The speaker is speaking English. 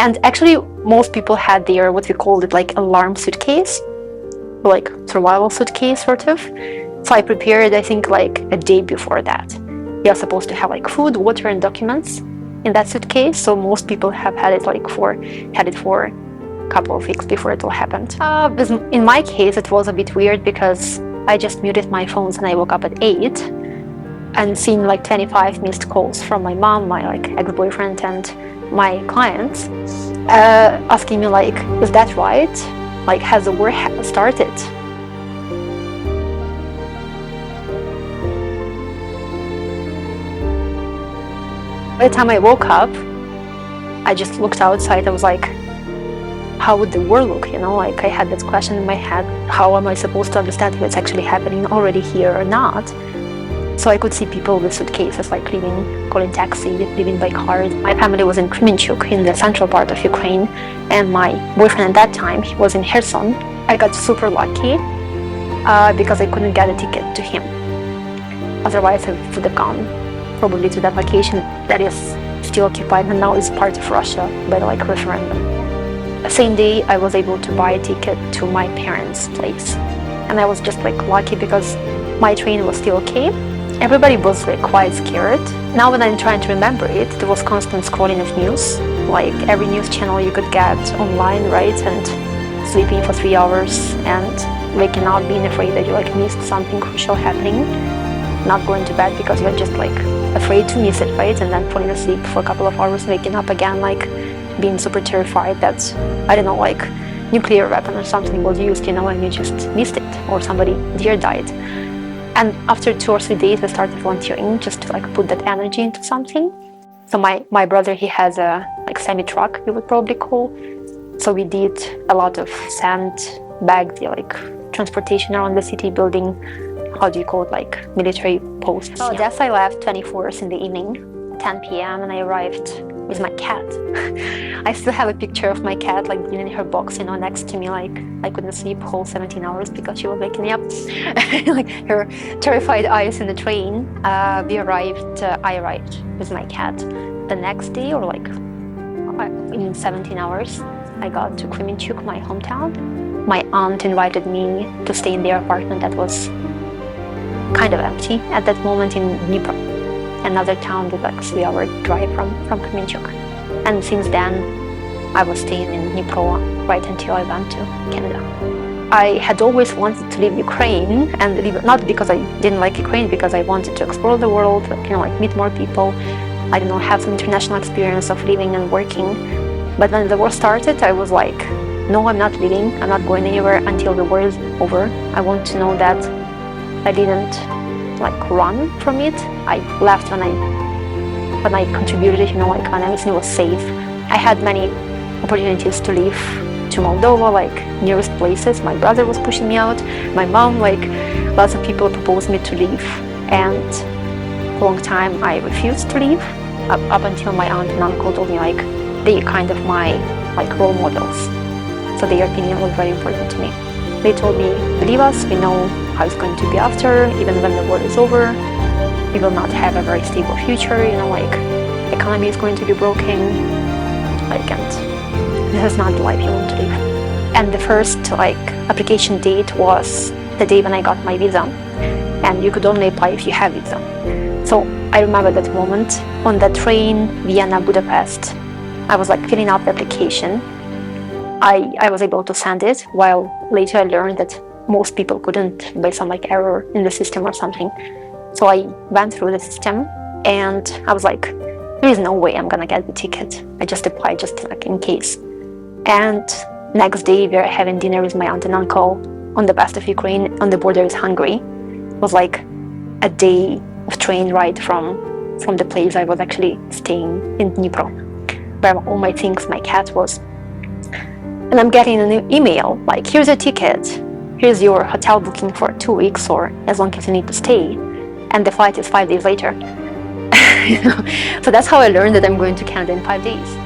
And actually, most people had their, what we called it, like alarm suitcase, like survival suitcase, sort of. So I prepared, I think, like a day before that. You're supposed to have like food, water, and documents in that suitcase. So most people have had it for a couple of weeks before it all happened. In my case, it was a bit weird because I just muted my phones and I woke up at 8 and seen like 25 missed calls from my mom, my like ex-boyfriend, and my clients asking me like, is that right? Like, has the war started? By the time I woke up, I just looked outside. I was like, how would the war look? You know, like I had this question in my head, how am I supposed to understand if it's actually happening already here or not? So I could see people with suitcases, like calling taxi, living by car. My family was in Kremenchuk, in the central part of Ukraine, and my boyfriend at that time, he was in Kherson. I got super lucky because I couldn't get a ticket to him. Otherwise, I would have gone probably to that location that is still occupied and now is part of Russia by like referendum. The same day, I was able to buy a ticket to my parents' place, and I was just like lucky because my train was still okay. Everybody was like quite scared. Now when I'm trying to remember it, there was constant scrolling of news, like every news channel you could get online, right? And sleeping for 3 hours and waking up being afraid that you like missed something crucial happening, not going to bed because you're just like afraid to miss it, right? And then falling asleep for a couple of hours, waking up again, like being super terrified that, I don't know, like nuclear weapon or something was used, you know, and you just missed it, or somebody dear died. And after 2 or 3 days, I started volunteering just to like put that energy into something. So my brother, he has a like semi-truck, you would probably call. So we did a lot of sand bagged, like transportation around the city, building, how do you call it, like military posts. So Odessa, I left 24th in the evening, 10 p.m. and I arrived with my cat. I still have a picture of my cat like in her box, you know, next to me. Like I couldn't sleep whole 17 hours because she was waking me up. Like her terrified eyes in the train. I arrived with my cat the next day, or like in 17 hours. I got to Kremenchuk, my hometown. My aunt invited me to stay in their apartment that was kind of empty at that moment in Dnipro, another town with like 3-hour drive from Kremenchuk. And since then, I was staying in Dnipro right until I went to Canada. I had always wanted to leave Ukraine, and leave, not because I didn't like Ukraine, because I wanted to explore the world, you know, like meet more people, I don't know, have some international experience of living and working. But when the war started, I was like, no, I'm not leaving, I'm not going anywhere until the war is over. I want to know that I didn't like run from it. I left when I contributed, you know, like when everything was safe. I had many opportunities to leave to Moldova, like nearest places. My brother was pushing me out. My mom, like lots of people proposed me to leave. And for a long time I refused to leave, up until my aunt and uncle told me like they are kind of my like role models. So their opinion was very important to me. They told me, believe us, we know how it's going to be after, even when the war is over. We will not have a very stable future, you know, like economy is going to be broken, like, and this is not the life you want to live. And the first like application date was the day when I got my visa, and you could only apply if you have visa. So I remember that moment on the train Vienna Budapest. I was like filling out the application. I was able to send it, while later I learned that most people couldn't by some like error in the system or something. So I went through the system and I was like, there is no way I'm gonna get the ticket. I just applied just like in case. And next day we were having dinner with my aunt and uncle on the west of Ukraine, on the border with Hungary. It was like a day of train ride from the place I was actually staying in Dnipro, where all my things, my cat was. And I'm getting an email like, here's a ticket, here's your hotel booking for 2 weeks or as long as you need to stay, and the flight is 5 days later. You know? So that's how I learned that I'm going to Canada in 5 days.